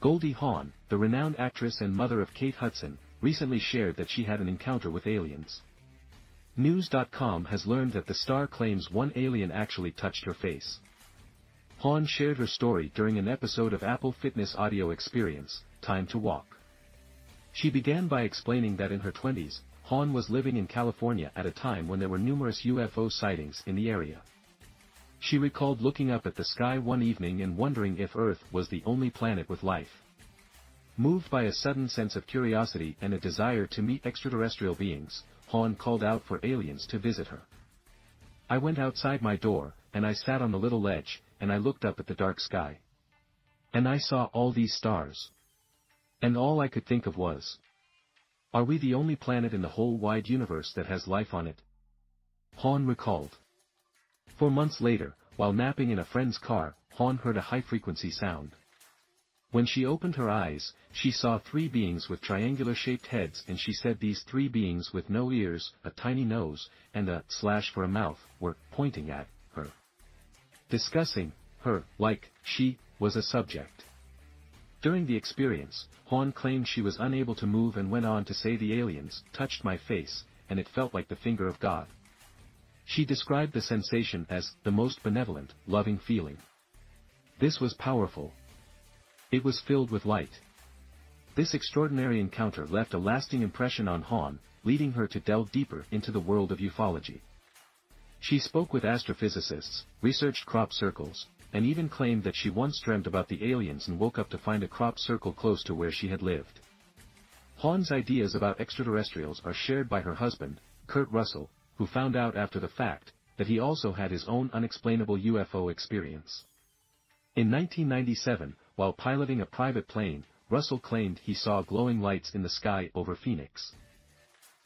Goldie Hawn, the renowned actress and mother of Kate Hudson, recently shared that she had an encounter with aliens. News.com has learned that the star claims one alien actually touched her face. Hawn shared her story during an episode of Apple Fitness audio experience, Time to Walk. She began by explaining that in her 20s, Hawn was living in California at a time when there were numerous UFO sightings in the area. She recalled looking up at the sky one evening and wondering if Earth was the only planet with life. Moved by a sudden sense of curiosity and a desire to meet extraterrestrial beings, Hawn called out for aliens to visit her. "I went outside my door, and I sat on the little ledge, and I looked up at the dark sky. And I saw all these stars. And all I could think of was, are we the only planet in the whole wide universe that has life on it?" Hawn recalled. 4 months later, while napping in a friend's car, Hawn heard a high-frequency sound. When she opened her eyes, she saw 3 beings with triangular-shaped heads, and she said these 3 beings with no ears, a tiny nose, and a slash for a mouth, were pointing at her. Discussing her, like she was a subject. During the experience, Hawn claimed she was unable to move and went on to say the aliens touched my face, and it felt like the finger of God. She described the sensation as the most benevolent, loving feeling. This was powerful. It was filled with light. This extraordinary encounter left a lasting impression on Hawn, leading her to delve deeper into the world of ufology. She spoke with astrophysicists, researched crop circles, and even claimed that she once dreamt about the aliens and woke up to find a crop circle close to where she had lived. Hawn's ideas about extraterrestrials are shared by her husband, Kurt Russell, who found out after the fact that he also had his own unexplainable UFO experience. In 1997, while piloting a private plane, Russell claimed he saw glowing lights in the sky over Phoenix.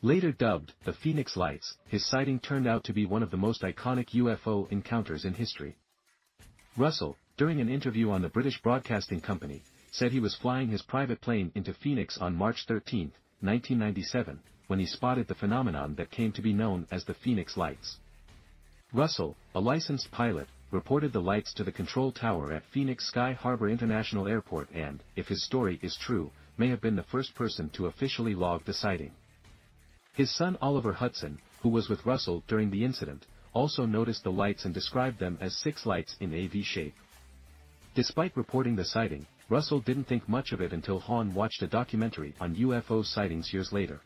Later dubbed the Phoenix Lights, his sighting turned out to be one of the most iconic UFO encounters in history. Russell, during an interview on the British Broadcasting Company, said he was flying his private plane into Phoenix on March 13, 1997, when he spotted the phenomenon that came to be known as the Phoenix Lights. Russell, a licensed pilot, reported the lights to the control tower at Phoenix Sky Harbor International Airport and, if his story is true, may have been the first person to officially log the sighting. His son Oliver Hudson, who was with Russell during the incident, also noticed the lights and described them as 6 lights in a V shape. Despite reporting the sighting, Russell didn't think much of it until Hawn watched a documentary on UFO sightings years later.